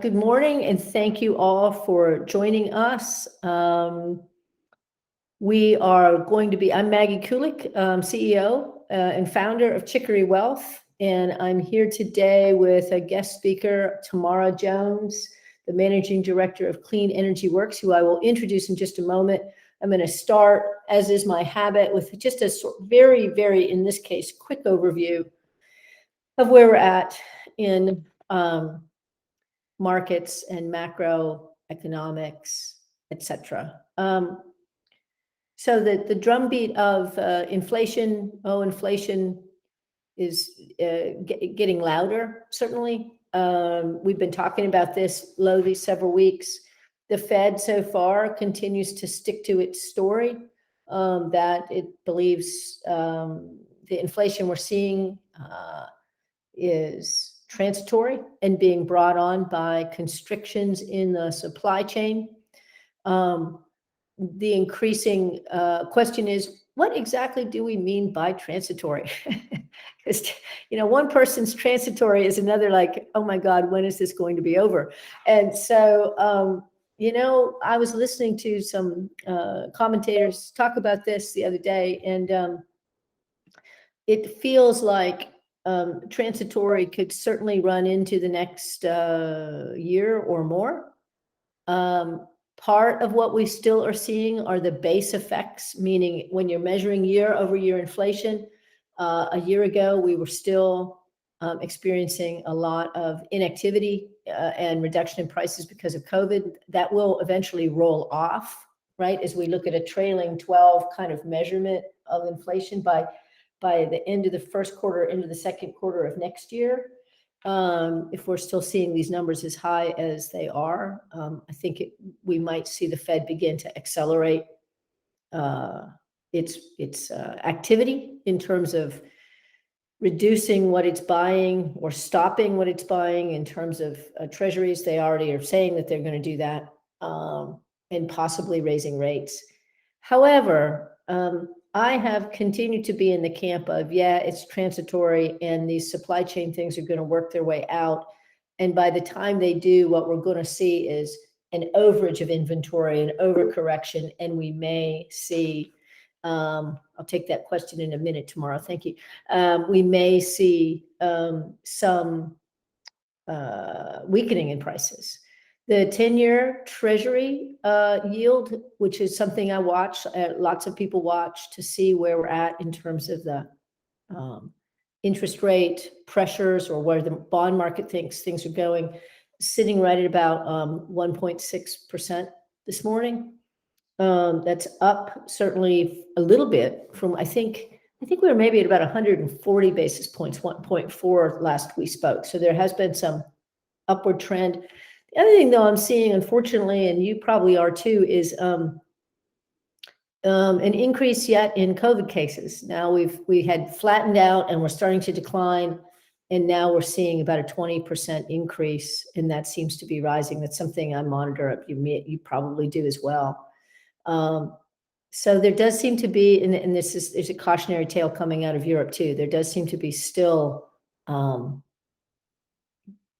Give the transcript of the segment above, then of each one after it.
Good morning, and thank you all for joining us. We are going to be, I'm Maggie Kulyk, CEO and founder of Chicory Wealth, and I'm here today with a guest speaker, Tamara Jones, the Managing Director of Clean Energy Works, who I will introduce in just a moment. I'm going to start, as is my habit, with just a very, in this case, quick overview of where we're at in markets and macroeconomics, etc. So the drumbeat of inflation, inflation is getting louder, certainly. We've been talking about this low these several weeks. The Fed so far continues to stick to its story that it believes the inflation we're seeing is transitory and being brought on by constrictions in the supply chain. The increasing question is, what exactly do we mean by transitory? Because, one person's transitory is another like, oh my God, when is this going to be over? And so, I was listening to some commentators talk about this the other day, and it feels like transitory could certainly run into the next year or more. Part of what we still are seeing are the base effects, meaning when you're measuring year over year inflation, a year ago, we were still experiencing a lot of inactivity and reduction in prices because of COVID. That will eventually roll off, right? As we look at a trailing 12 kind of measurement of inflation by the end of the first quarter into the second quarter of next year, if we're still seeing these numbers as high as they are, I think we might see the Fed begin to accelerate its activity in terms of reducing what it's buying or stopping what it's buying in terms of treasuries. They already are saying that they're going to do that, and possibly raising rates. However, I have continued to be in the camp of, it's transitory and these supply chain things are going to work their way out. And by the time they do, what we're going to see is an overage of inventory, an overcorrection, and we may see, I'll take that question in a minute tomorrow. Thank you. We may see some weakening in prices. The 10-year Treasury yield, which is something I watch, lots of people watch to see where we're at in terms of the interest rate pressures or where the bond market thinks things are going, sitting right at about 1.6% this morning. That's up certainly a little bit from, I think we were maybe at about 140 basis points, 1.4 last we spoke. So there has been some upward trend. The other thing, though, I'm seeing, unfortunately, and you probably are too, is an increase yet in COVID cases. Now we had flattened out and we're starting to decline, and now we're seeing about a 20% increase, and that seems to be rising. That's something I monitor. You probably do as well. So there does seem to be, and there's a cautionary tale coming out of Europe too. There does seem to be still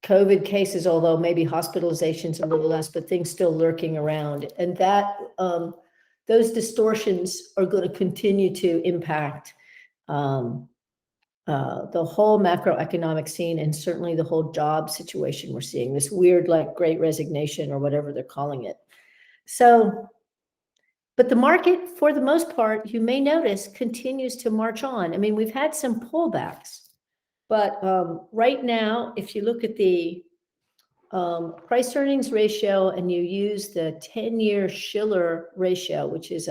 COVID cases, although maybe hospitalizations a little less, but things still lurking around. And that those distortions are going to continue to impact the whole macroeconomic scene, and certainly the whole job situation we're seeing, this weird, like, great resignation or whatever they're calling it. So, but the market, for the most part, you may notice, continues to march on. I mean, we've had some pullbacks. But right now, if you look at the price earnings ratio and you use the 10-year Shiller ratio, which is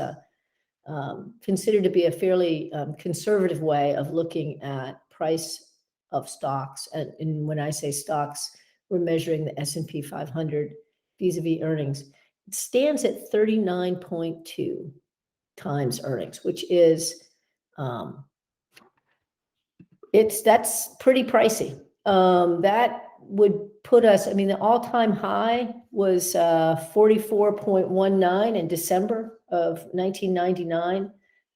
considered to be a fairly conservative way of looking at price of stocks. And when I say stocks, we're measuring the S&P 500 vis-a-vis earnings. It stands at 39.2 times earnings, which is that's pretty pricey. That would put us, I mean, the all-time high was 44.19 in December of 1999.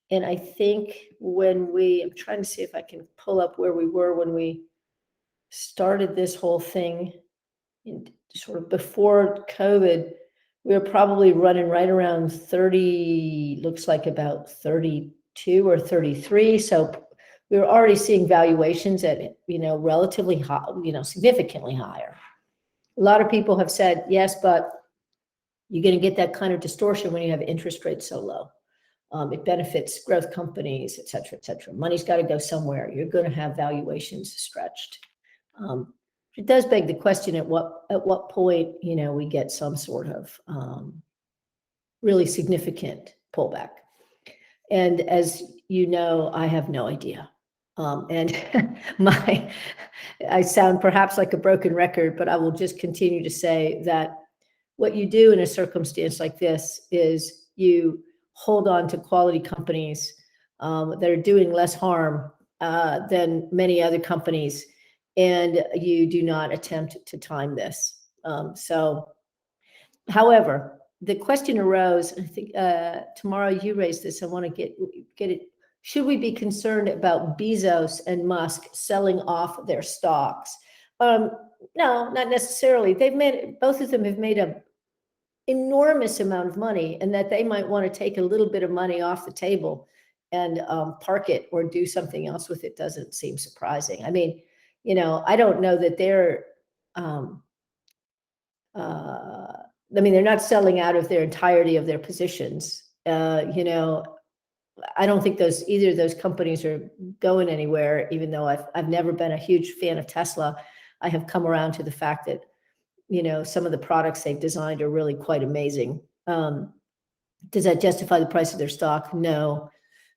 And I think I'm trying to see if I can pull up where we were when we started this whole thing sort of before COVID, we were probably running right around 30, looks like about 32 or 33. So we were already seeing valuations at, relatively high, significantly higher. A lot of people have said, yes, but you're going to get that kind of distortion when you have interest rates so low. It benefits growth companies, et cetera, et cetera. Money's got to go somewhere. You're going to have valuations stretched. It does beg the question at what point, we get some sort of really significant pullback. And as you know, I have no idea. And I sound perhaps like a broken record, but I will just continue to say that what you do in a circumstance like this is you hold on to quality companies that are doing less harm than many other companies, and you do not attempt to time this. However, the question arose, I think, Tamara, you raised this, I want to get it. Should we be concerned about Bezos and Musk selling off their stocks? No, not necessarily. Both of them have made a enormous amount of money, and that they might want to take a little bit of money off the table and park it or do something else with it doesn't seem surprising. I mean, I don't know that they're, they're not selling out of their entirety of their positions. I don't think either of those companies are going anywhere, even though I've never been a huge fan of Tesla. I have come around to the fact that, some of the products they've designed are really quite amazing. Does that justify the price of their stock? No,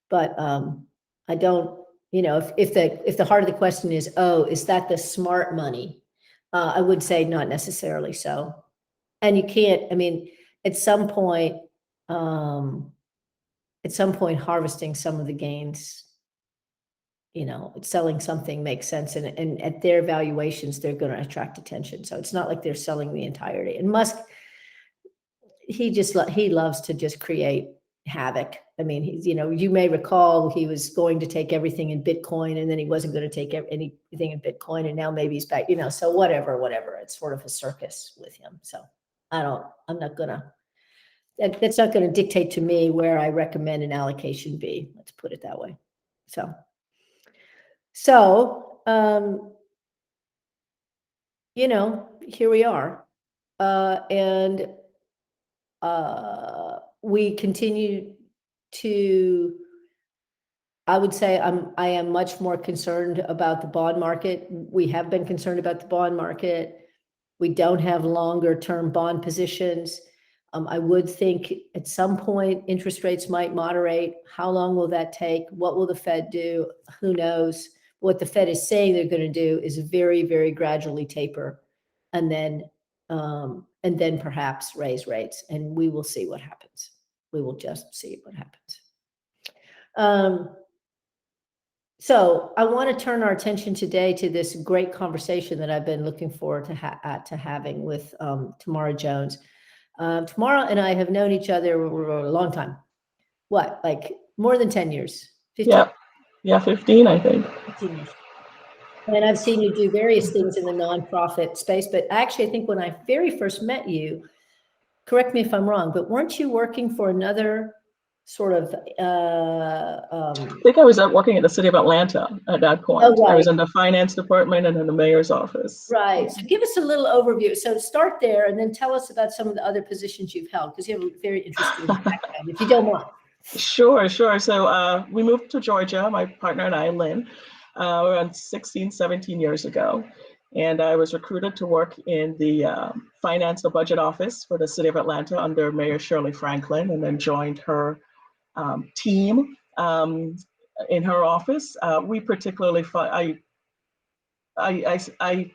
but I don't, if the heart of the question is, is that the smart money? I would say not necessarily so. And you can't, at some point, harvesting some of the gains, selling something makes sense. And at their valuations, they're going to attract attention. So it's not like they're selling the entirety. And Musk, he loves to just create havoc. You may recall he was going to take everything in Bitcoin, and then he wasn't going to take anything in Bitcoin. And now maybe he's back, so whatever. It's sort of a circus with him. So that's not going to dictate to me where I recommend an allocation be. Let's put it that way. So, here we are. And we continue to, I would say I am much more concerned about the bond market. We have been concerned about the bond market. We don't have longer term bond positions. I would think at some point interest rates might moderate. How long will that take? What will the Fed do? Who knows? What the Fed is saying they're going to do is very, very gradually taper, and then perhaps raise rates, and we will see what happens. We will just see what happens. So I want to turn our attention today to this great conversation that I've been looking forward to having with Tamara Jones. Tamara and I have known each other for a long time. What, like more than 10 years? 15? Yeah, 15, I think. 15 years. And I've seen you do various things in the nonprofit space, but actually, I think when I very first met you, correct me if I'm wrong, but weren't you working for another sort of? I think I was working at the city of Atlanta at that point. Oh, right. I was in the finance department and in the mayor's office. Right. So give us a little overview. So start there and then tell us about some of the other positions you've held, because you have a very interesting background, if you don't mind. Sure. So we moved to Georgia, my partner and I, Lynn, around 16, 17 years ago. And I was recruited to work in the finance and budget office for the city of Atlanta under Mayor Shirley Franklin, and then joined her team in her office. We particularly, I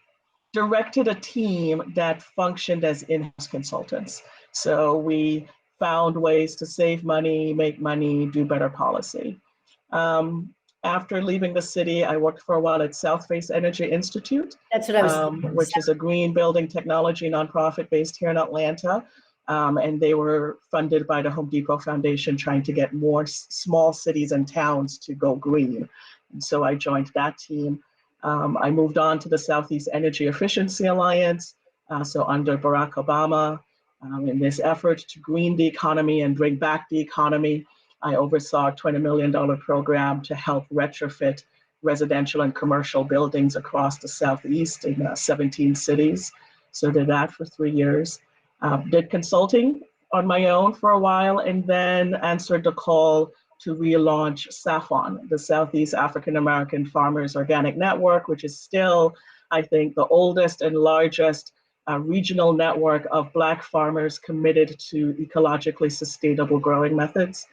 directed a team that functioned as in-house consultants. So we found ways to save money, make money, do better policy. After leaving the city, I worked for a while at South Face Energy Institute. That's what I was which is a green building technology nonprofit based here in Atlanta. And they were funded by the Home Depot Foundation, trying to get more small cities and towns to go green. And so I joined that team. I moved on to the Southeast Energy Efficiency Alliance, So under Barack Obama, in this effort to green the economy and bring back the economy, I oversaw a $20 million program to help retrofit residential and commercial buildings across the Southeast in 17 cities. So did that for 3 years. Did consulting on my own for a while, and then answered the call to relaunch SAFON, the Southeast African American Farmers Organic Network, which is still, I think, the oldest and largest regional network of Black farmers committed to ecologically sustainable growing methods,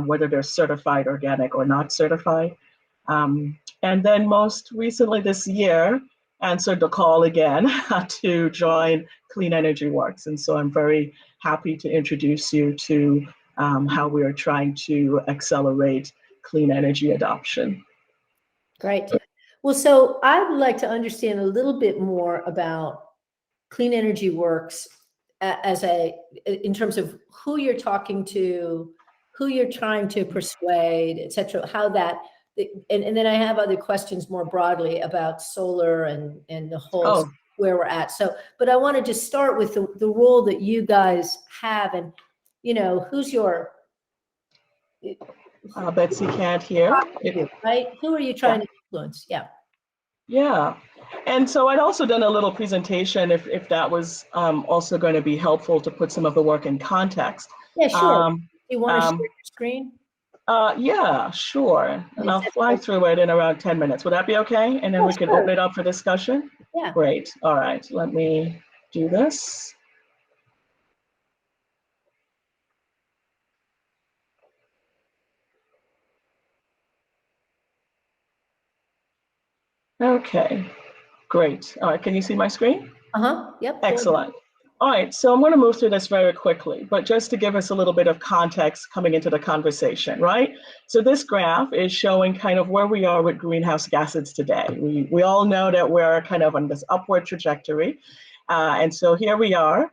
whether they're certified organic or not certified. And then most recently this year, answered the call again to join Clean Energy Works. And so I'm very happy to introduce you to how we are trying to accelerate clean energy adoption. Great. Well, so I would like to understand a little bit more about Clean Energy Works in terms of who you're talking to, who you're trying to persuade, et cetera, how that, and then I have other questions more broadly about solar and the whole where we're at. So, but I want to just start with the role that you guys have, and, you know, who's your Betsy can't hear. Right? Who are you trying to influence? Yeah. Yeah. And so I'd also done a little presentation if that was also going to be helpful to put some of the work in context. Yeah, sure. Do you want to share your screen? Yeah, sure. And I'll fly through it in around 10 minutes. Would that be okay? And then we can open it up for discussion? Yeah. Great. All right. Let me do this. Okay. Great. All right. Can you see my screen? Yep. Excellent. All right, so I'm going to move through this very quickly, but just to give us a little bit of context coming into the conversation, right? So this graph is showing kind of where we are with greenhouse gases today. We all know that we're kind of on this upward trajectory. And so here we are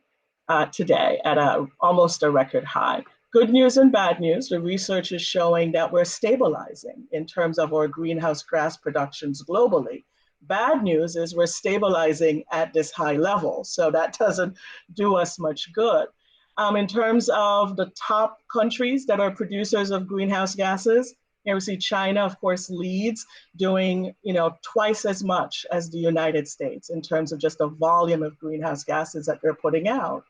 today at almost a record high. Good news and bad news, the research is showing that we're stabilizing in terms of our greenhouse gas productions globally. Bad news is we're stabilizing at this high level, so that doesn't do us much good. In terms of the top countries that are producers of greenhouse gases, here we see China, of course, leads, doing twice as much as the United States in terms of just the volume of greenhouse gases that they're putting out.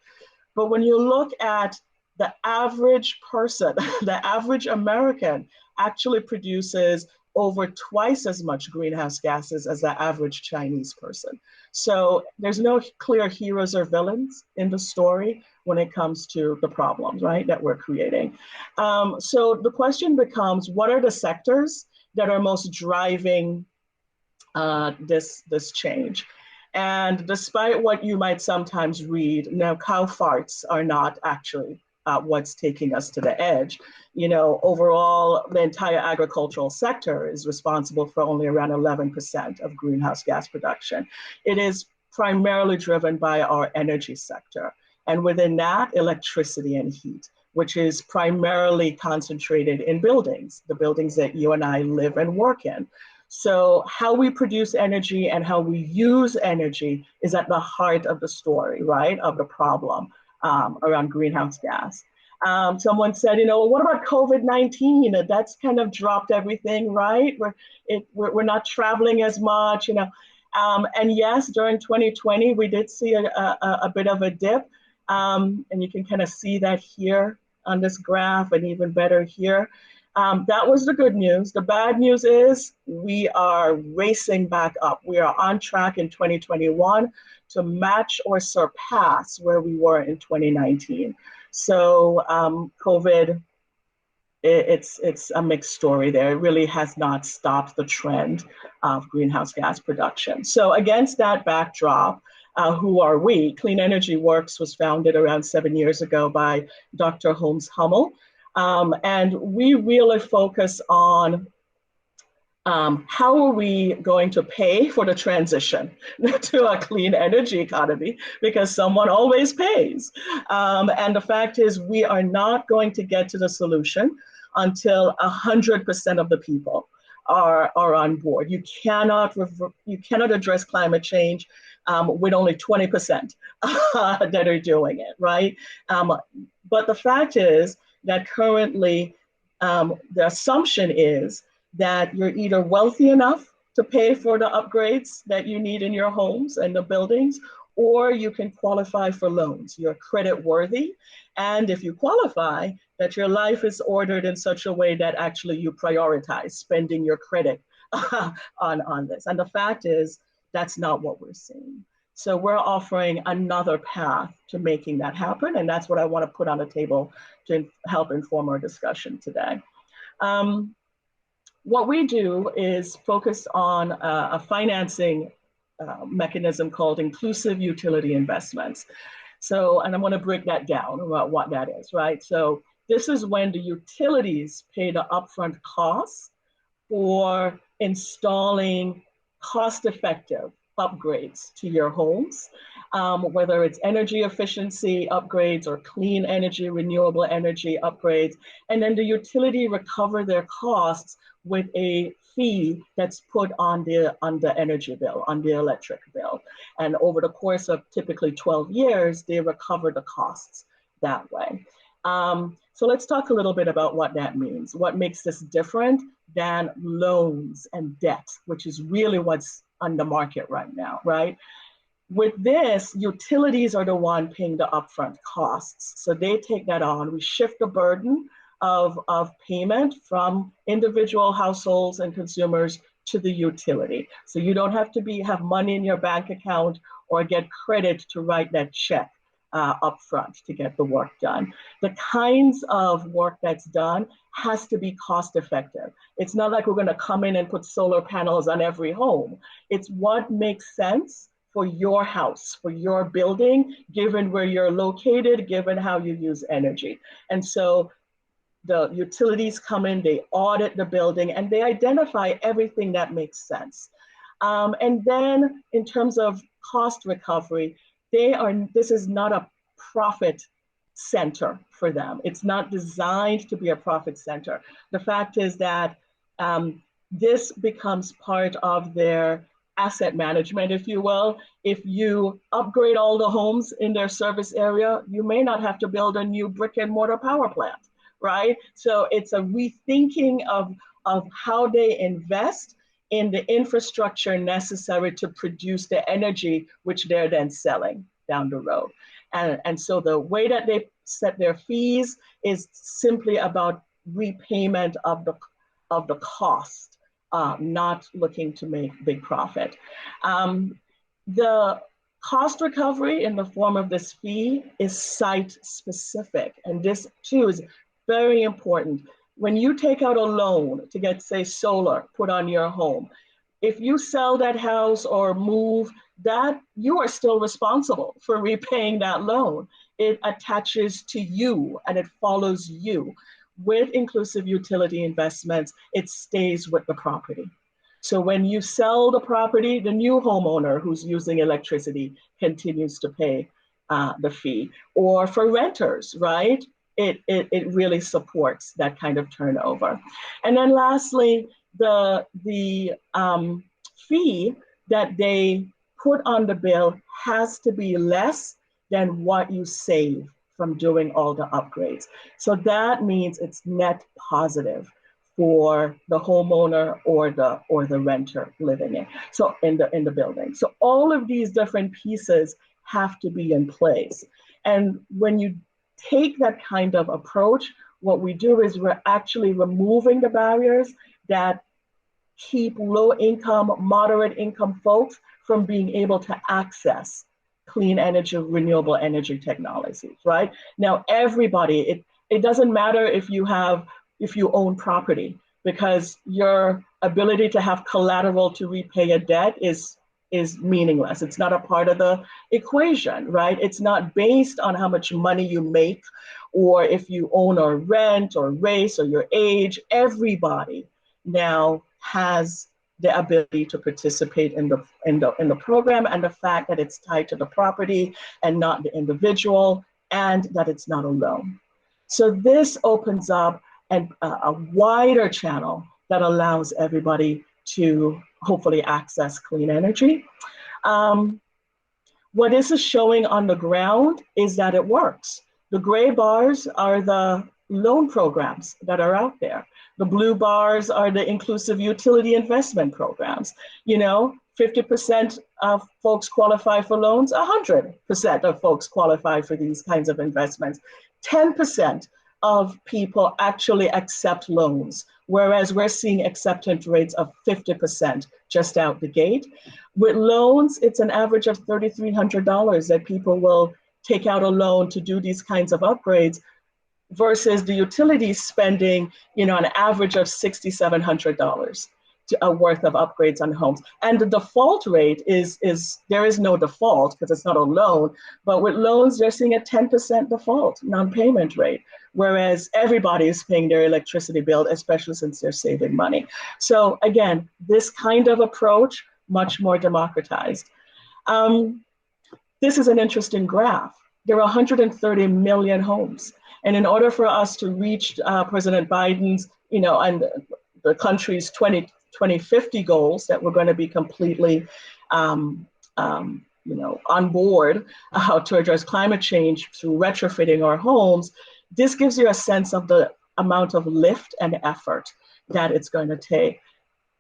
But when you look at the average person, the average American actually produces over twice as much greenhouse gases as the average Chinese person. So there's no clear heroes or villains in the story when it comes to the problems, right, that we're creating. So the question becomes, what are the sectors that are most driving this change? And despite what you might sometimes read, cow farts are not actually what's taking us to the edge. Overall, the entire agricultural sector is responsible for only around 11% of greenhouse gas production. It is primarily driven by our energy sector. And within that, electricity and heat, which is primarily concentrated in buildings, the buildings that you and I live and work in. So how we produce energy and how we use energy is at the heart of the story, right, of the problem around greenhouse gas. Someone said, what about COVID-19? That's kind of dropped everything, right? We're not traveling as much, and yes, during 2020, we did see a bit of a dip. And you can kind of see that here on this graph, and even better here. That was the good news. The bad news is we are racing back up. We are on track in 2021 to match or surpass where we were in 2019. So COVID, it's a mixed story there. It really has not stopped the trend of greenhouse gas production. So against that backdrop, who are we? Clean Energy Works was founded around 7 years ago by Dr. Holmes Hummel. And we really focus on how are we going to pay for the transition to a clean energy economy, because someone always pays. And the fact is, we are not going to get to the solution until 100% of the people are on board. You cannot address climate change with only 20% that are doing it, right? But the fact is that currently the assumption is that you're either wealthy enough to pay for the upgrades that you need in your homes and the buildings, or you can qualify for loans. You're credit worthy. And if you qualify, that your life is ordered in such a way that actually you prioritize spending your credit on this. And the fact is, that's not what we're seeing. So we're offering another path to making that happen. And that's what I want to put on the table to help inform our discussion today. What we do is focus on a financing mechanism called inclusive utility investments. So, and I'm going to break that down about what that is, right? So this is when the utilities pay the upfront costs for installing cost-effective upgrades to your homes, whether it's energy efficiency upgrades or clean energy, renewable energy upgrades, and then the utility recover their costs with a fee that's put on the energy bill, on the electric bill. And over the course of typically 12 years, they recover the costs that way. So let's talk a little bit about what that means. What makes this different than loans and debt, which is really what's on the market right now, right? With this, utilities are the one paying the upfront costs. So they take that on. We shift the burden of payment from individual households and consumers to the utility. So you don't have to have money in your bank account or get credit to write that check upfront to get the work done. The kinds of work that's done has to be cost effective. It's not like we're going to come in and put solar panels on every home. It's what makes sense for your house, for your building, given where you're located, given how you use energy. And so the utilities come in, they audit the building, and they identify everything that makes sense. And then in terms of cost recovery, this is not a profit center for them. It's not designed to be a profit center. The fact is that this becomes part of their asset management, if you will. If you upgrade all the homes in their service area, you may not have to build a new brick and mortar power plant, right? So it's a rethinking of how they invest in the infrastructure necessary to produce the energy, which they're then selling down the road. And so the way that they set their fees is simply about repayment of the cost, not looking to make big profit. The cost recovery in the form of this fee is site specific. And this too is very important. When you take out a loan to get, say, solar put on your home, if you sell that house or move, that you are still responsible for repaying that loan. It attaches to you and it follows you. With inclusive utility investments, it stays with the property. So when you sell the property, the new homeowner who's using electricity continues to pay the fee. Or for renters, right? It really supports that kind of turnover. And then lastly, the fee that they put on the bill has to be less than what you save from doing all the upgrades. So that means it's net positive for the homeowner or the renter living in the building. So all of these different pieces have to be in place. And when you take that kind of approach, what we do is we're actually removing the barriers that keep low income, moderate income folks from being able to access clean energy, renewable energy technologies, right? Now, everybody, it doesn't matter if you own property, because your ability to have collateral to repay a debt is meaningless. It's not a part of the equation, right? It's not based on how much money you make or if you own or rent or race or your age. Everybody now has the ability to participate in the program, and the fact that it's tied to the property and not the individual, and that it's not a loan. So this opens up a wider channel that allows everybody to hopefully access clean energy. What this is showing on the ground is that it works. The gray bars are the loan programs that are out there. The blue bars are the inclusive utility investment programs. 50% of folks qualify for loans, 100% of folks qualify for these kinds of investments. 10% of people actually accept loans, whereas we're seeing acceptance rates of 50% just out the gate. With loans, it's an average of $3,300 that people will take out a loan to do these kinds of upgrades versus the utilities spending, an average of $6,700 worth of upgrades on homes. And the default rate is there is no default because it's not a loan, but with loans, they're seeing a 10% default non-payment rate, whereas everybody is paying their electricity bill, especially since they're saving money. So again, this kind of approach, much more democratized. This is an interesting graph. There are 130 million homes. And in order for us to reach President Biden's, and the country's 2050 goals that we're going to be completely, on board to address climate change through retrofitting our homes, this gives you a sense of the amount of lift and effort that it's going to take.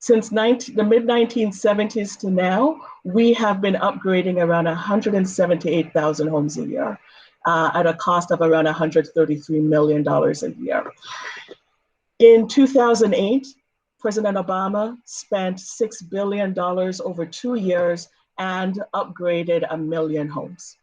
Since the mid-1970s to now, we have been upgrading around 178,000 homes a year at a cost of around $133 million a year. In 2008, President Obama spent $6 billion over 2 years and upgraded 1 million homes.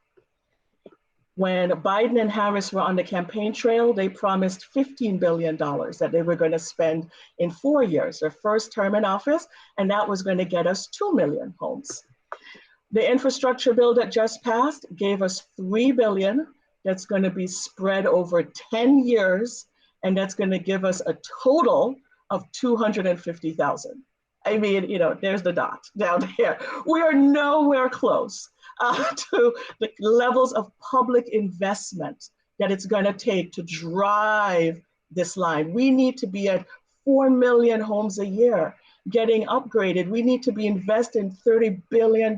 When Biden and Harris were on the campaign trail, they promised $15 billion that they were going to spend in 4 years, their first term in office, and that was going to get us 2 million homes. The infrastructure bill that just passed gave us $3 billion that's going to be spread over 10 years, and that's going to give us a total of 250,000. I mean, there's the dot down there. We are nowhere close to the levels of public investment that it's going to take to drive this line. We need to be at 4 million homes a year getting upgraded. We need to be investing $30 billion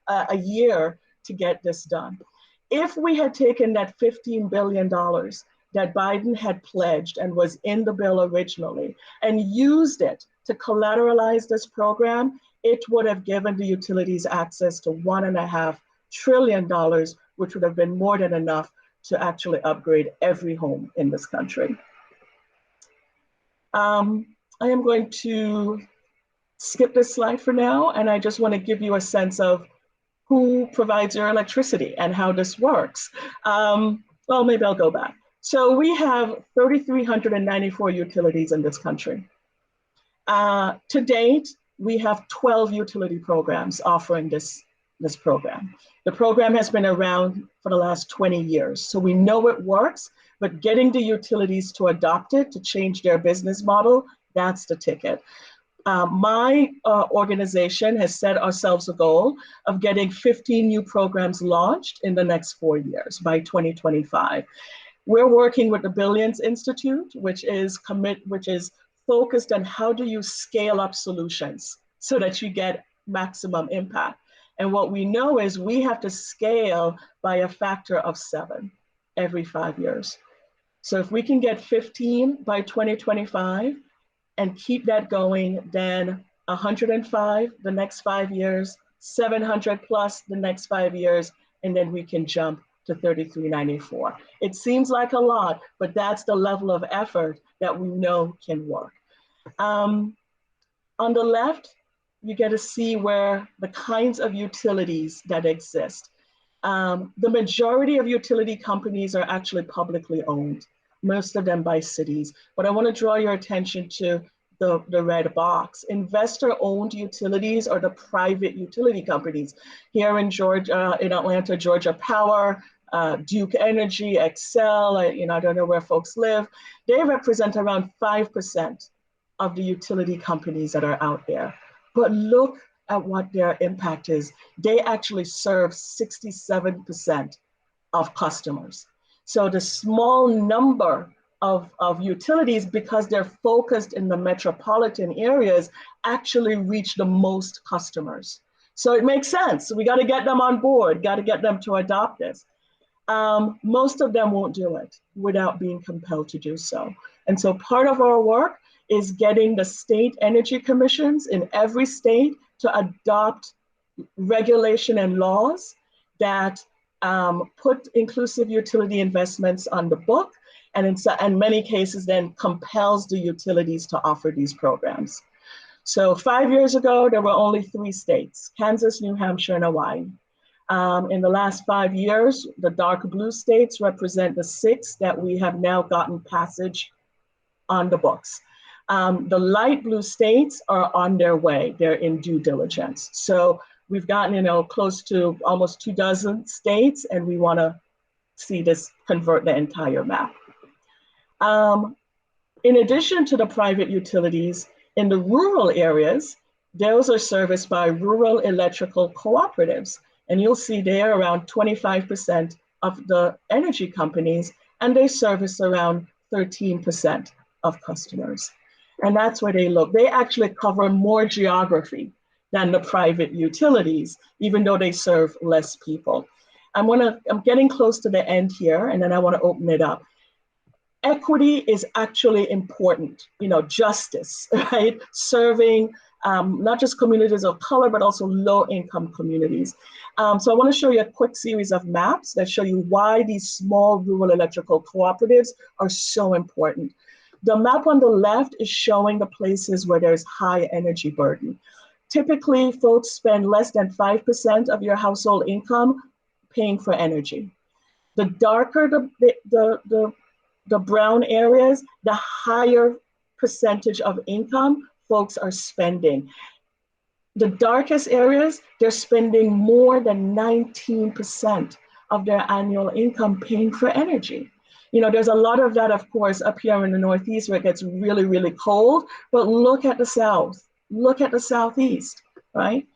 a year to get this done. If we had taken that $15 billion that Biden had pledged and was in the bill originally and used it to collateralize this program, it would have given the utilities access to $1.5 trillion, which would have been more than enough to actually upgrade every home in this country. I am going to skip this slide for now, and I just want to give you a sense of who provides your electricity and how this works. Well, maybe I'll go back. So we have 3,394 utilities in this country. To date, we have 12 utility programs offering this program. The program has been around for the last 20 years, so we know it works, but getting the utilities to adopt it, to change their business model, that's the ticket. My organization has set ourselves a goal of getting 15 new programs launched in the next 4 years by 2025. We're working with the Billions Institute, which is focused on how do you scale up solutions so that you get maximum impact. And what we know is we have to scale by a factor of 7 every 5 years. So if we can get 15 by 2025 and keep that going, then 105 the next 5 years, 700 plus the next 5 years, and then we can jump to 3,394. It seems like a lot, but that's the level of effort that we know can work. On the left, you get to see where the kinds of utilities that exist. The majority of utility companies are actually publicly owned, most of them by cities. But I want to draw your attention to the red box. Investor-owned utilities are the private utility companies. Here in Georgia, in Atlanta, Georgia Power, Duke Energy, Xcel, I don't know where folks live. They represent around 5% of the utility companies that are out there. But look at what their impact is. They actually serve 67% of customers. So the small number of utilities, because they're focused in the metropolitan areas, actually reach the most customers. So it makes sense. We got to get them on board, got to get them to adopt this. Most of them won't do it without being compelled to do so. And so part of our work is getting the state energy commissions in every state to adopt regulation and laws that put inclusive utility investments on the book, and in many cases then compels the utilities to offer these programs. So 5 years ago, there were only 3 states, Kansas, New Hampshire, and Hawaii. In the last 5 years, the dark blue states represent the 6 that we have now gotten passage on the books. The light blue states are on their way. They're in due diligence. So we've gotten, close to almost 24 states, and we want to see this convert the entire map. In addition to the private utilities, in the rural areas, those are serviced by rural electrical cooperatives. And you'll see there around 25% of the energy companies, and they service around 13% of customers. And that's where they look. They actually cover more geography than the private utilities, even though they serve less people. I'm getting close to the end here, and then I want to open it up. Equity is actually important, justice, right? Serving not just communities of color, but also low-income communities. So I want to show you a quick series of maps that show you why these small rural electrical cooperatives are so important. The map on the left is showing the places where there's high energy burden. Typically, folks spend less than 5% of your household income paying for energy. The darker the brown areas, the higher percentage of income folks are spending. The darkest areas, they're spending more than 19% of their annual income paying for energy. There's a lot of that, of course, up here in the Northeast where it gets really, really cold, but look at the South, look at the Southeast, right?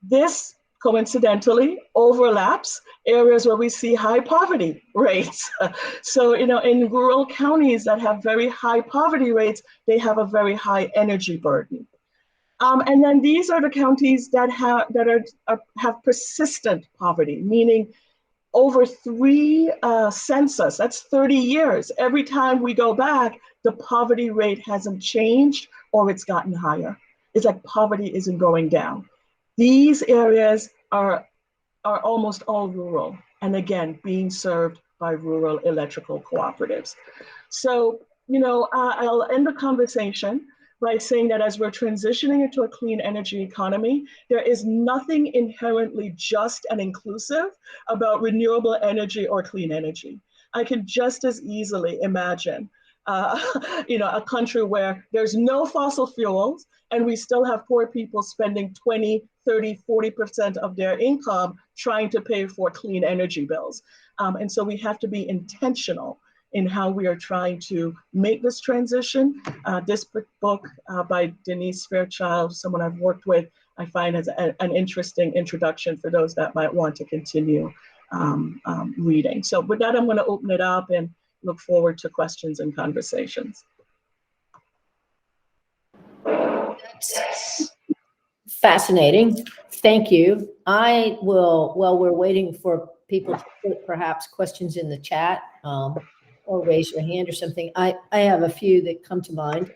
This coincidentally overlaps areas where we see high poverty rates. So, in rural counties that have very high poverty rates, they have a very high energy burden. And then these are the counties that have persistent poverty, meaning over 3 census, that's 30 years. Every time we go back, the poverty rate hasn't changed or it's gotten higher. It's like poverty isn't going down. These areas are almost all rural, and again, being served by rural electrical cooperatives. So, I'll end the conversation by saying that as we're transitioning into a clean energy economy, there is nothing inherently just and inclusive about renewable energy or clean energy. I can just as easily imagine a country where there's no fossil fuels and we still have poor people spending 20, 30, 40% of their income trying to pay for clean energy bills. And so we have to be intentional in how we are trying to make this transition. This book by Denise Fairchild, someone I've worked with, I find as an interesting introduction for those that might want to continue reading. So with that, I'm going to open it up and look forward to questions and conversations. That's fascinating. Thank you. I will, while we're waiting for people to put perhaps questions in the chat or raise your hand or something, I have a few that come to mind.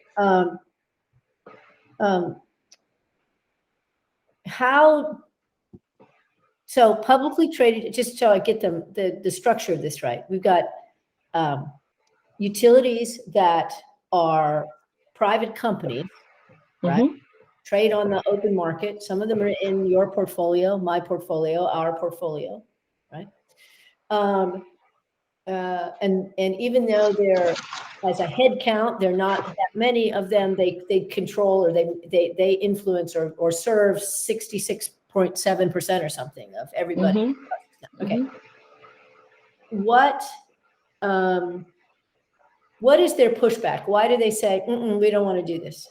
So publicly traded, just so I get the structure of this right, we've got utilities that are private companies, right? Mm-hmm. Trade on the open market. Some of them are in your portfolio, my portfolio, our portfolio, right? And even though they're, as a head count, they're not that many of them, they control or they influence or serve 66.7% or something of everybody. Mm-hmm. Okay. Mm-hmm. What is their pushback? Why do they say, we don't want to do this?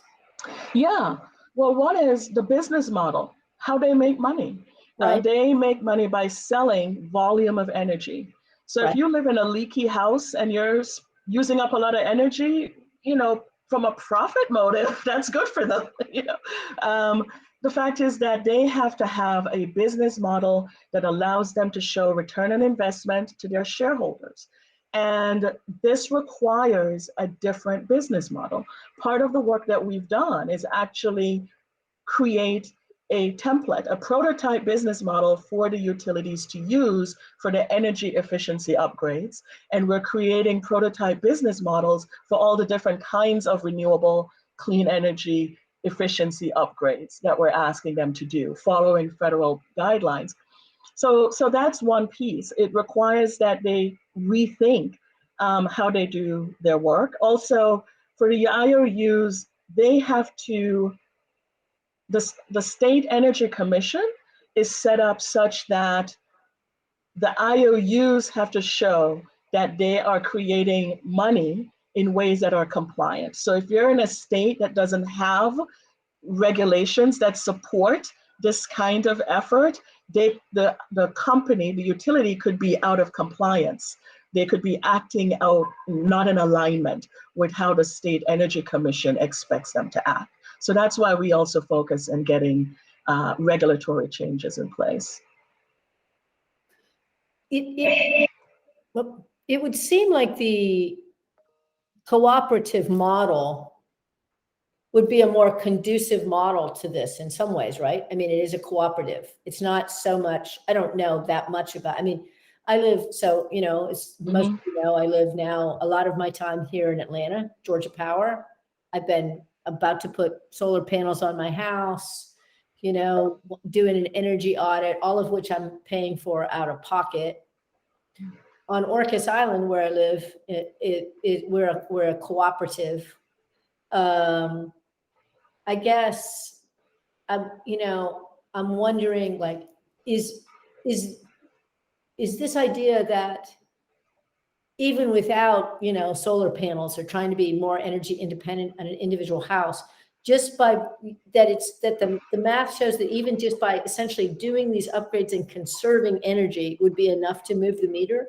Yeah. Well, one is the business model, how they make money. Right. They make money by selling volume of energy. So if you live in a leaky house and you're using up a lot of energy, from a profit motive, that's good for them. the fact is that they have to have a business model that allows them to show return on investment to their shareholders. And this requires a different business model. Part of the work that we've done is actually create a template, a prototype business model for the utilities to use for the energy efficiency upgrades. And we're creating prototype business models for all the different kinds of renewable clean energy efficiency upgrades that we're asking them to do, following federal guidelines. So that's one piece. It requires that they rethink how they do their work. Also, for the IOUs, they have to, the State Energy Commission is set up such that the IOUs have to show that they are creating money in ways that are compliant. So if you're in a state that doesn't have regulations that support this kind of effort, the company, the utility could be out of compliance. They could be acting out not in alignment with how the State Energy Commission expects them to act. So that's why we also focus on getting regulatory changes in place. It would seem like the cooperative model would be a more conducive model to this in some ways, right? I mean, it is a cooperative. It's not so much, I don't know that much about, I mean, I live, so, you know, as most of you know, I live now a lot of my time here in Atlanta, Georgia Power. I've been about to put solar panels on my house, you know, doing an energy audit, all of which I'm paying for out of pocket. On Orcas Island, where I live, we're a cooperative. I guess I'm wondering, like, is this idea that even without, you know, solar panels or trying to be more energy independent on an individual house, just by that, it's that the math shows that even just by essentially doing these upgrades and conserving energy would be enough to move the meter?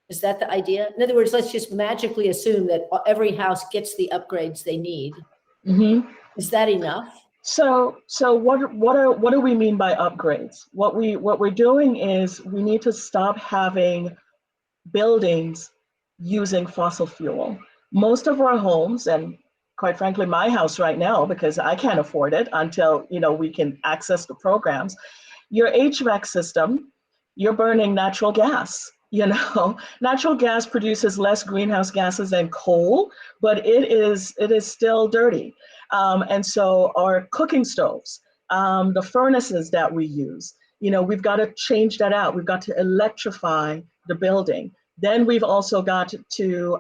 Is that the idea? In other words, let's just magically assume that every house gets the upgrades they need. Mm-hmm. Is that enough? So what do we mean by upgrades? What we're doing is we need to stop having buildings using fossil fuel. Most of our homes, and quite frankly, my house right now, because I can't afford it until, you know, we can access the programs, your HVAC system, you're burning natural gas. You know, natural gas produces less greenhouse gases than coal, but it is still dirty. And so our cooking stoves, the furnaces that we use, you know, we've got to change that out. We've got to electrify the building. Then we've also got to,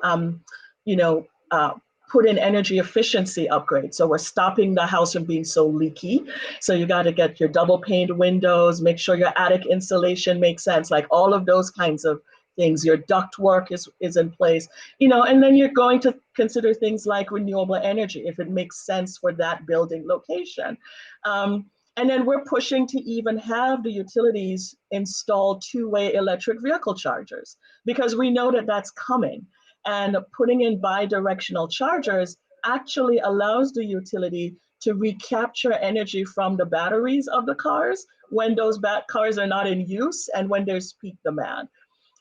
put in energy efficiency upgrades. So we're stopping the house from being so leaky. So you got to get your double paned windows, make sure your attic insulation makes sense, like all of those kinds of things. Your duct work is in place, you know, and then you're going to consider things like renewable energy if it makes sense for that building location. And then we're pushing to even have the utilities install two-way electric vehicle chargers, because we know that that's coming. And putting in bi-directional chargers actually allows the utility to recapture energy from the batteries of the cars when those cars are not in use and when there's peak demand.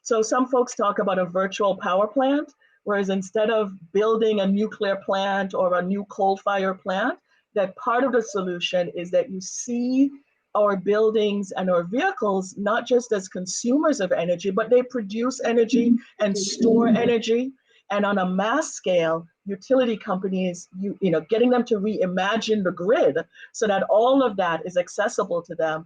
So some folks talk about a virtual power plant, whereas instead of building a nuclear plant or a new coal-fired plant, that part of the solution is that you see our buildings and our vehicles not just as consumers of energy, but they produce energy and store energy. And on a mass scale, utility companies, getting them to reimagine the grid so that all of that is accessible to them,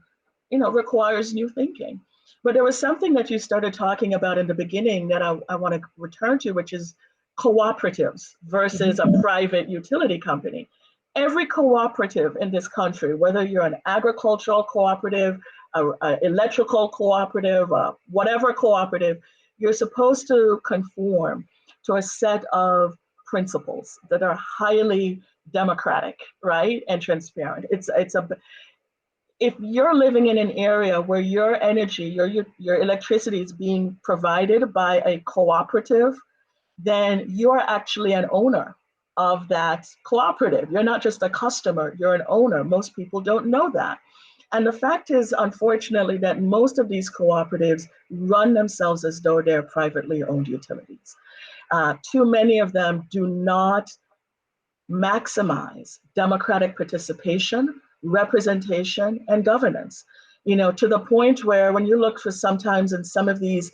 requires new thinking. But there was something that you started talking about in the beginning that I want to return to, which is cooperatives versus a private utility company. Every cooperative in this country, whether you're an agricultural cooperative, an electrical cooperative, whatever cooperative, you're supposed to conform to a set of principles that are highly democratic, right, and transparent. If you're living in an area where your energy, your electricity is being provided by a cooperative, then you're actually an owner of that cooperative. You're not just a customer, you're an owner. Most people don't know that. And the fact is, unfortunately, that most of these cooperatives run themselves as though they're privately owned utilities. Too many of them do not maximize democratic participation, representation, and governance. To the point where when you look for sometimes in some of these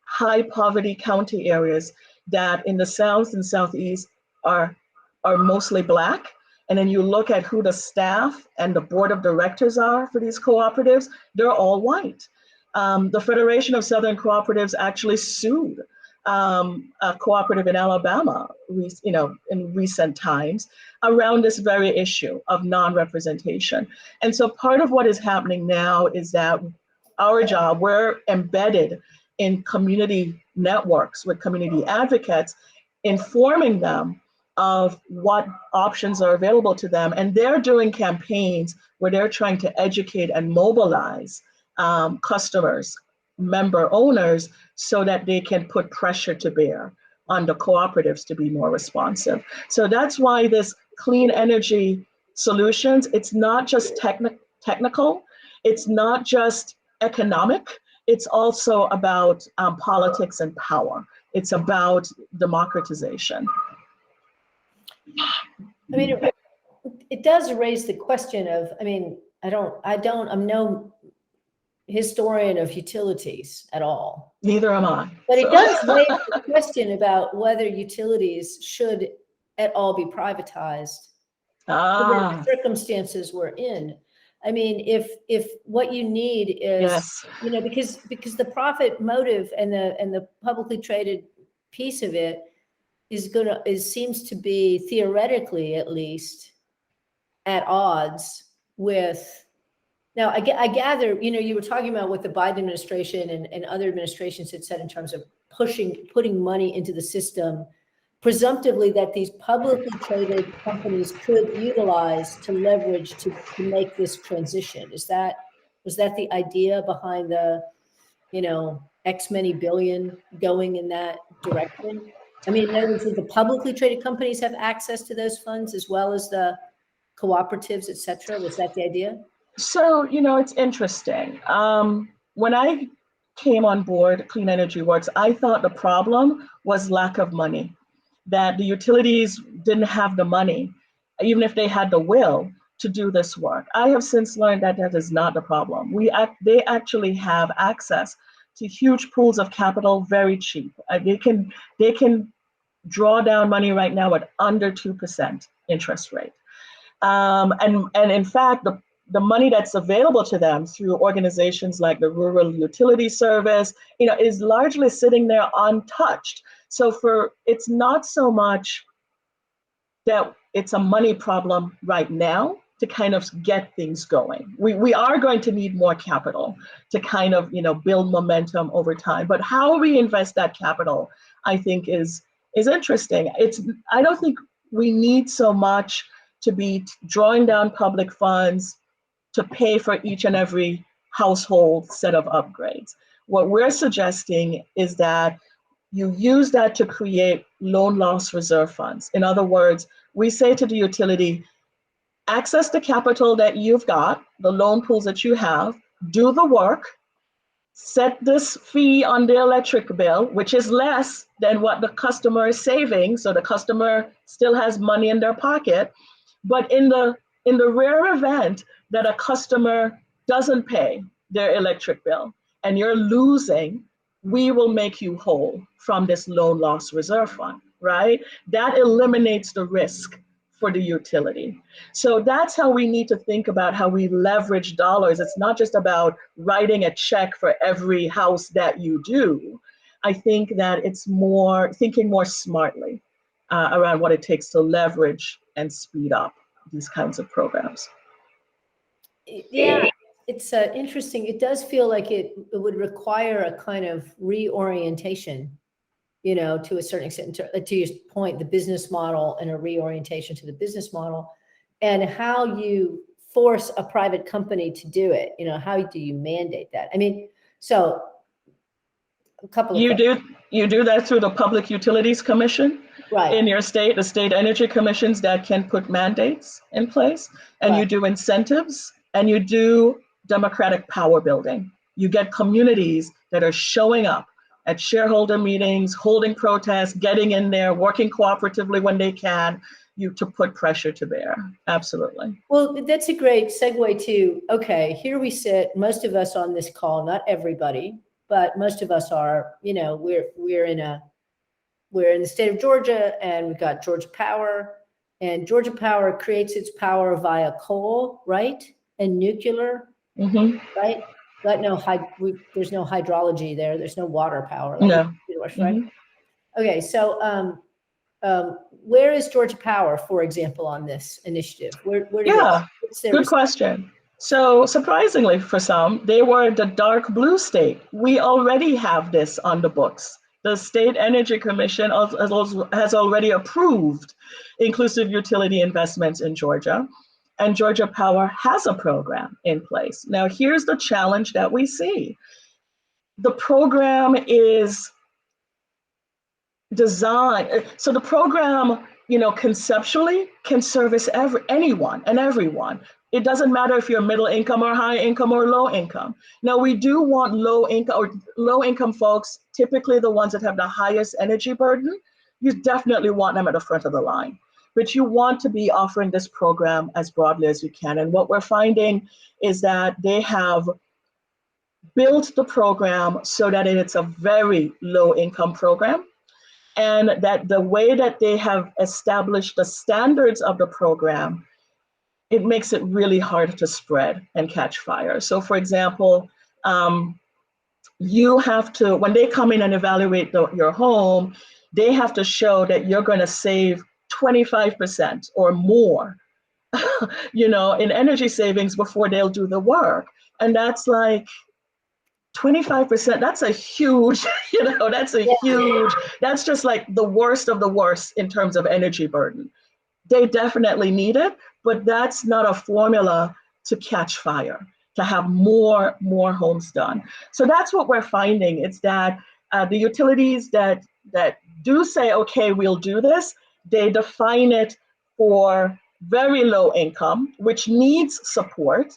high poverty county areas that in the South and Southeast are mostly Black, and then you look at who the staff and the board of directors are for these cooperatives, they're all white. The Federation of Southern Cooperatives actually sued a cooperative in Alabama, in recent times around this very issue of non-representation. And so part of what is happening now is that our job, we're embedded in community networks with community advocates, informing them of what options are available to them. And they're doing campaigns where they're trying to educate and mobilize customers, member owners, so that they can put pressure to bear on the cooperatives to be more responsive. So that's why this clean energy solutions, it's not just technical, it's not just economic, it's also about politics and power. It's about democratization. I mean, it does raise the question of, I'm no historian of utilities at all. Neither am I. But it does raise the question about whether utilities should at all be privatized given the circumstances we're in. I mean, if what you need is, yes, because the profit motive and the publicly traded piece of it seems to be theoretically at least at odds with. Now, I gather, you were talking about what the Biden administration and other administrations had said in terms of putting money into the system, presumptively that these publicly traded companies could utilize to leverage to make this transition. Was that the idea behind the, X many billion going in that direction? I mean, in other words, the publicly traded companies have access to those funds as well as the cooperatives, et cetera. Was that the idea? So, it's interesting. When I came on board Clean Energy Works, I thought the problem was lack of money, that the utilities didn't have the money, even if they had the will to do this work. I have since learned that that is not the problem. They actually have access to huge pools of capital very cheap. They can draw down money right now at under 2% interest rate. And in fact, the money that's available to them through organizations like the Rural Utility Service, is largely sitting there untouched. So it's not so much that it's a money problem right now to kind of get things going. We are going to need more capital to kind of, build momentum over time. But how we invest that capital, I think is interesting. I don't think we need so much to be drawing down public funds to pay for each and every household set of upgrades. What we're suggesting is that you use that to create loan loss reserve funds. In other words, we say to the utility, access the capital that you've got, the loan pools that you have, do the work, set this fee on the electric bill, which is less than what the customer is saving, so the customer still has money in their pocket. But in the rare event that a customer doesn't pay their electric bill and you're losing, we will make you whole from this loan loss reserve fund, right? That eliminates the risk for the utility. So that's how we need to think about how we leverage dollars. It's not just about writing a check for every house that you do. I think that it's more thinking more smartly around what it takes to leverage and speed up these kinds of programs. Yeah, it's interesting. It does feel like it would require a kind of reorientation, to a certain extent, to your point, the business model and a reorientation to the business model and how you force a private company to do it. How do you mandate that? I mean, so a couple of You questions. do that through the Public Utilities Commission Right, in your state, the state energy commissions that can put mandates in place, and you right. do incentives, and you do democratic power building. You get communities that are showing up at shareholder meetings, holding protests, getting in there, working cooperatively when they can, you to put pressure to bear. Absolutely. Well, that's a great segue to, okay, here we sit, most of us on this call, not everybody, but most of us are, you know, we're in the state of Georgia, and we've got Georgia Power, and Georgia Power creates its power via coal, right? And nuclear, Mm-hmm. right? But no, there's no hydrology there. There's no water power, like, No. right? Mm-hmm. Okay, so where is Georgia Power, for example, on this initiative? Where do they? Yeah, What's their good question. So surprisingly for some, they were the dark blue state. We already have this on the books. The State Energy Commission has already approved inclusive utility investments in Georgia, and Georgia Power has a program in place. Now, here's the challenge that we see. The program is designed, so the program, conceptually can service anyone and everyone. It doesn't matter if you're middle income or high income or low income. Now, we do want low income folks, typically the ones that have the highest energy burden. You definitely want them at the front of the line, but you want to be offering this program as broadly as you can. And what we're finding is that they have built the program so that it's a very low income program, and that the way that they have established the standards of the program, it makes it really hard to spread and catch fire. So for example, you have to, when they come in and evaluate your home, they have to show that you're going to save 25% or more, in energy savings before they'll do the work. And that's like 25%, that's a huge, that's just like the worst of the worst in terms of energy burden. They definitely need it, but that's not a formula to catch fire, to have more homes done. So that's what we're finding. It's that the utilities that do say, okay, we'll do this, they define it for very low income, which needs support,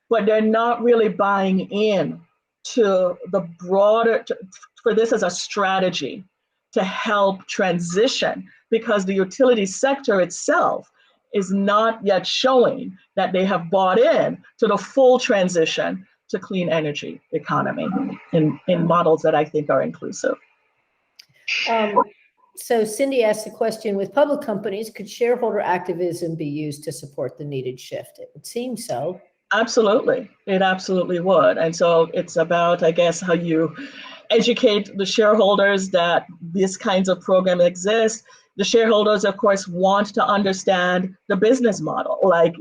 but they're not really buying in to the broader, for this as a strategy to help transition, because the utility sector itself is not yet showing that they have bought in to the full transition to clean energy economy in models that I think are inclusive. So Cindy asked the question, with public companies, could shareholder activism be used to support the needed shift? It would seem so. Absolutely, it absolutely would. And so it's about, I guess, how you educate the shareholders that these kinds of programs exist. The shareholders, of course, want to understand the business model, like,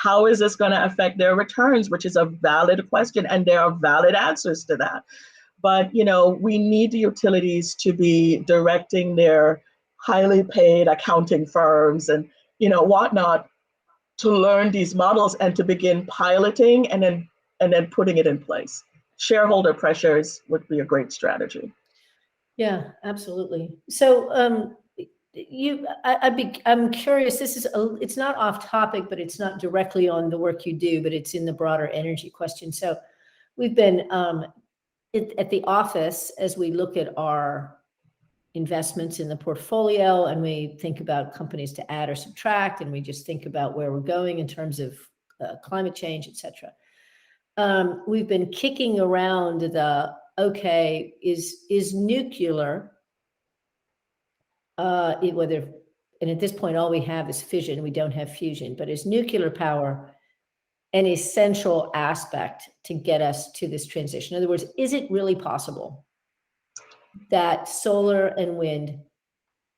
how is this going to affect their returns, which is a valid question, and there are valid answers to that. But, we need the utilities to be directing their highly paid accounting firms and, whatnot, to learn these models and to begin piloting and then putting it in place. Shareholder pressures would be a great strategy. Yeah, absolutely. So I'm curious, it's not off topic, but it's not directly on the work you do, but it's in the broader energy question. So we've been at the office, as we look at our investments in the portfolio and we think about companies to add or subtract, and we just think about where we're going in terms of climate change, et cetera. We've been kicking around okay, is nuclear, and at this point, all we have is fission, we don't have fusion, but is nuclear power an essential aspect to get us to this transition? In other words, is it really possible that solar and wind,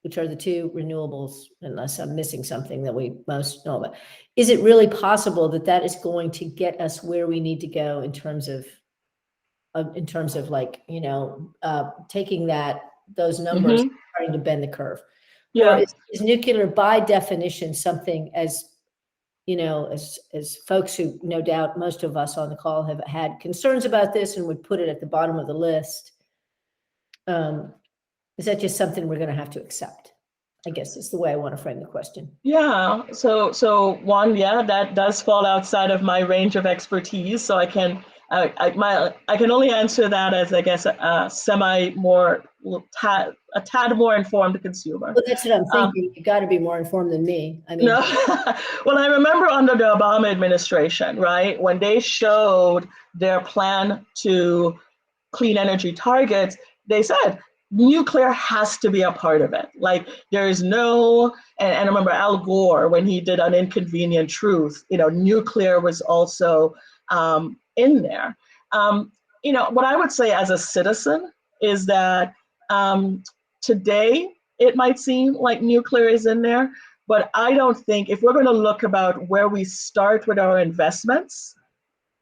which are the two renewables, unless I'm missing something that we most know about, is it really possible that that is going to get us where we need to go in terms of like, taking those numbers, trying to bend the curve? Yeah. Or is nuclear by definition something, as as folks who, no doubt most of us on the call have had concerns about this and would put it at the bottom of the list, is that just something we're going to have to accept? I guess is the way I want to frame the question. Yeah. So one, yeah, that does fall outside of my range of expertise. So I can only answer that as, I guess, a tad more informed consumer. Well, that's what I'm thinking. You got to be more informed than me. I mean, no. Well, I remember under the Obama administration, right, when they showed their plan to clean energy targets, they said nuclear has to be a part of it. Like there is no, and I remember Al Gore when he did An Inconvenient Truth, nuclear was also in there. What I would say as a citizen is that today it might seem like nuclear is in there, but I don't think if we're going to look about where we start with our investments,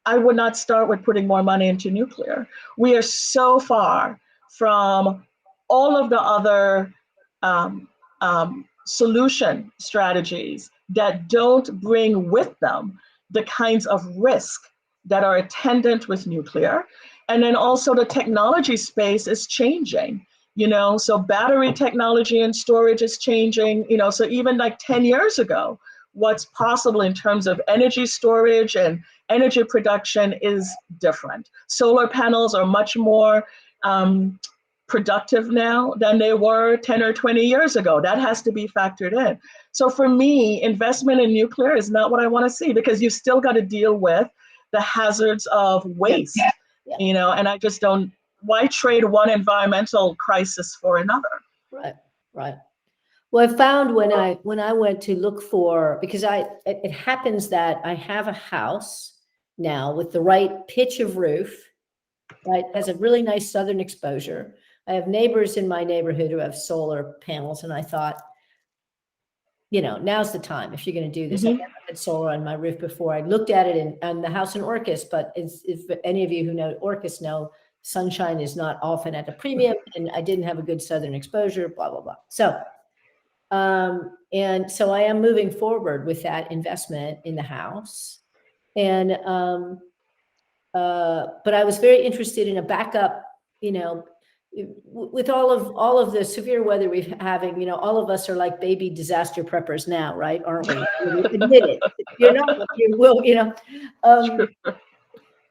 I would not start with putting more money into nuclear. We are so far from all of the other solution strategies that don't bring with them the kinds of risk that are attendant with nuclear. And then also the technology space is changing. So battery technology and storage is changing, so even like 10 years ago, what's possible in terms of energy storage and energy production is different. Solar panels are much more productive now than they were 10 or 20 years ago. That has to be factored in. So for me, investment in nuclear is not what I want to see, because you've still got to deal with the hazards of waste, and I just don't, why trade one environmental crisis for another? Right. Well, I found when I went to look for, because it happens that I have a house now with the right pitch of roof, right, has a really nice southern exposure. I have neighbors in my neighborhood who have solar panels, and I thought, now's the time if you're going to do this. Mm-hmm. I never had solar on my roof before. I looked at it in the house in Orcas, but if any of you who know Orcas know, sunshine is not often at a premium, and I didn't have a good southern exposure, blah, blah, blah. So, and so I am moving forward with that investment in the house. And, but I was very interested in a backup, with all of the severe weather we're having, all of us are like baby disaster preppers now, right? Aren't we? Admit it. You're not, you will,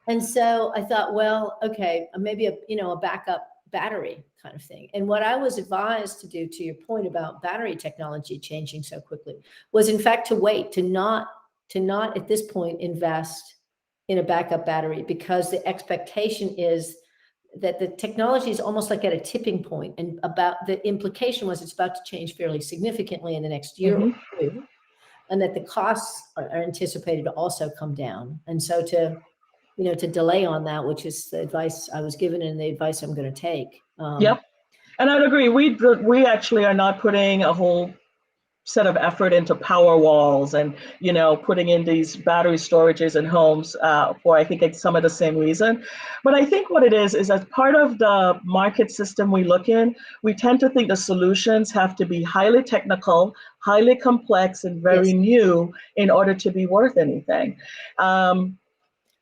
and so I thought, well, okay, maybe a backup battery kind of thing. And what I was advised to do, to your point about battery technology changing so quickly, was in fact to wait, to not at this point invest in a backup battery, because the expectation is that the technology is almost like at a tipping point, and about the implication was it's about to change fairly significantly in the next year or two, and that the costs are anticipated to also come down. And so to delay on that, which is the advice I was given and the advice I'm going to take. Yep. And I'd agree. We actually are not putting a whole set of effort into power walls and, putting in these battery storages in homes for, I think, some of the same reason. But I think what it is as part of the market system we look in, we tend to think the solutions have to be highly technical, highly complex, and very new in order to be worth anything. I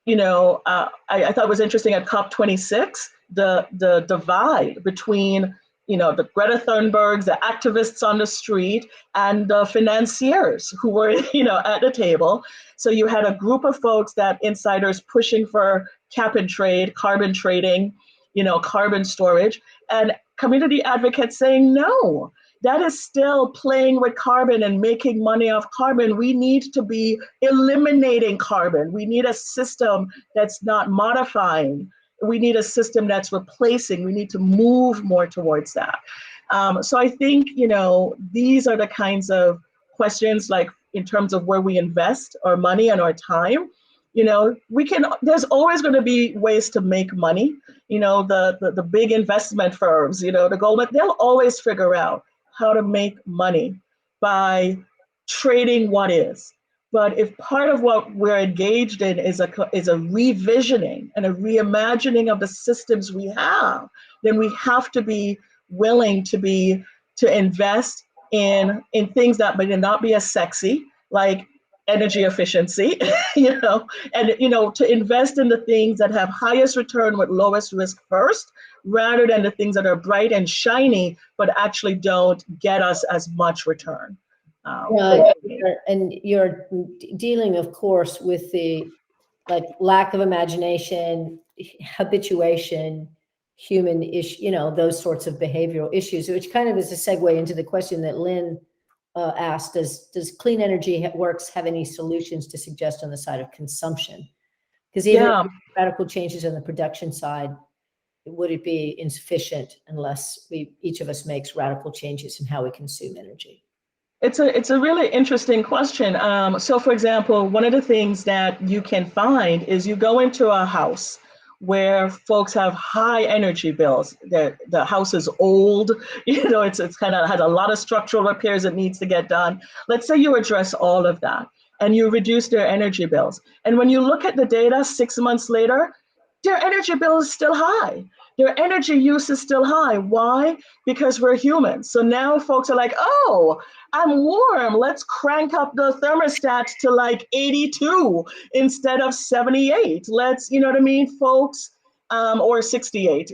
thought it was interesting at COP26, the divide between the Greta Thunbergs, the activists on the street, and the financiers who were at the table. So you had a group of folks, that insiders pushing for cap and trade, carbon trading, carbon storage, and community advocates saying no. That is still playing with carbon and making money off carbon. We need to be eliminating carbon. We need a system that's not modifying. We need a system that's replacing. We need to move more towards that. So I think, these are the kinds of questions, like in terms of where we invest our money and our time. There's always going to be ways to make money. The big investment firms, the Goldman, they'll always figure out how to make money by trading what is. But if part of what we're engaged in is a revisioning and a reimagining of the systems we have, then we have to be willing to invest in things that may not be as sexy, like energy efficiency, and to invest in the things that have highest return with lowest risk first, rather than the things that are bright and shiny, but actually don't get us as much return. And you're dealing, of course, with the lack of imagination, habituation, human issue, those sorts of behavioral issues, which kind of is a segue into the question that Lynn asked, does Clean Energy Works have any solutions to suggest on the side of consumption? Because even radical changes on the production side, would it be insufficient unless each of us makes radical changes in how we consume energy? It's a really interesting question. So for example, one of the things that you can find is you go into a house where folks have high energy bills. The house is old, it's kind of had a lot of structural repairs that needs to get done. Let's say you address all of that and you reduce their energy bills. And when you look at the data 6 months later, their energy bill is still high. Their energy use is still high. Why? Because we're humans. So now folks are like, oh, I'm warm. Let's crank up the thermostat to like 82 instead of 78. Let's, you know what I mean, folks, or 68,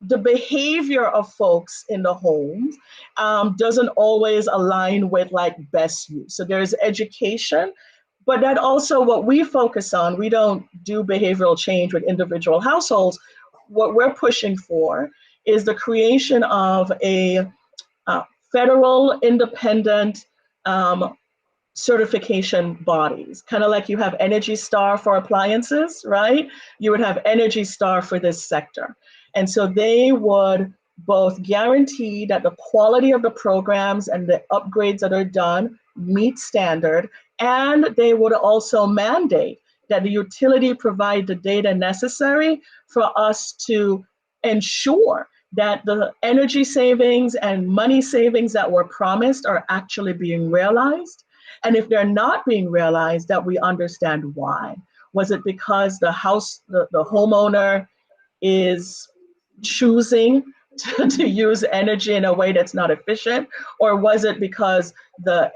the behavior of folks in the homes doesn't always align with like best use. So there's education, but that also what we focus on, we don't do behavioral change with individual households. What we're pushing for is the creation of a federal independent certification bodies, kind of like you have Energy Star for appliances, right? You would have Energy Star for this sector. And so they would both guarantee that the quality of the programs and the upgrades that are done meet standard, and they would also mandate that the utility provide the data necessary for us to ensure that the energy savings and money savings that were promised are actually being realized. And if they're not being realized, that we understand why. Was it because the homeowner is choosing to use energy in a way that's not efficient? Or was it because the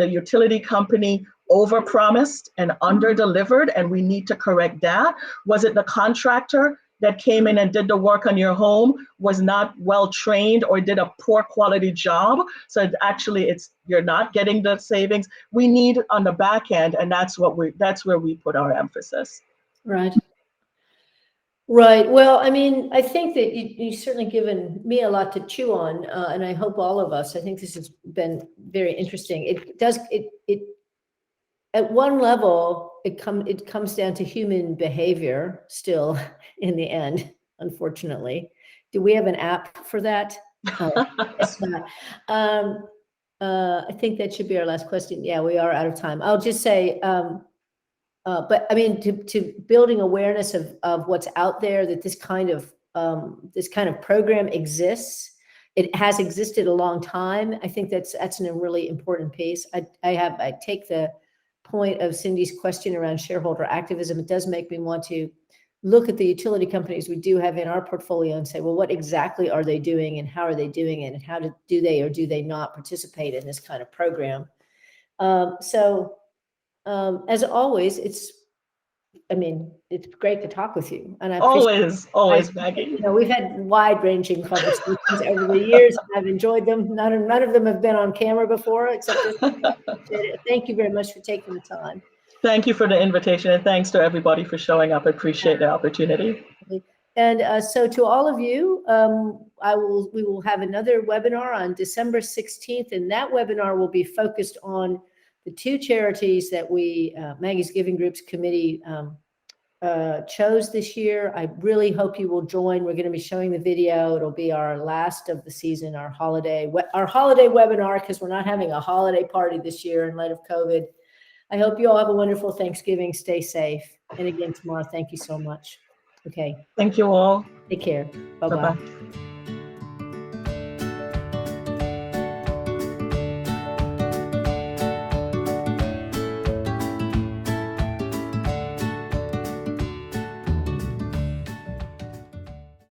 utility company overpromised and underdelivered and we need to correct that? Was it the contractor that came in and did the work on your home was not well trained or did a poor quality job? So actually you're not getting the savings we need on the back end, and that's where we put our emphasis. Right. Right. Well, I mean, I think that you've certainly given me a lot to chew on, and I hope all of us. I think this has been very interesting. It at one level, it comes down to human behavior still in the end, unfortunately. Do we have an app for that? It's not. I think that should be our last question. Yeah, we are out of time. I'll just say, but I mean, to building awareness of what's out there, that this kind of program exists. It has existed a long time. I think that's a really important piece. I take the point of Cindy's question around shareholder activism. It does make me want to look at the utility companies we do have in our portfolio and say, well, what exactly are they doing and how are they doing it, and how do they or do they not participate in this kind of program? As always, it's great to talk with you, and I always, Maggie. We've had wide-ranging conversations over the years. I've enjoyed them. None of them have been on camera before, except this. Thank you very much for taking the time. Thank you for the invitation, and thanks to everybody for showing up. I appreciate the opportunity. And so to all of you, we will have another webinar on December 16th, and that webinar will be focused on the two charities that Maggie's Giving Groups Committee chose this year. I really hope you will join. We're going to be showing the video. It'll be our last of the season, our holiday webinar, because we're not having a holiday party this year in light of COVID. I hope you all have a wonderful Thanksgiving. Stay safe. And again, Tamara, thank you so much. Okay. Thank you all. Take care. Bye-bye. Bye-bye.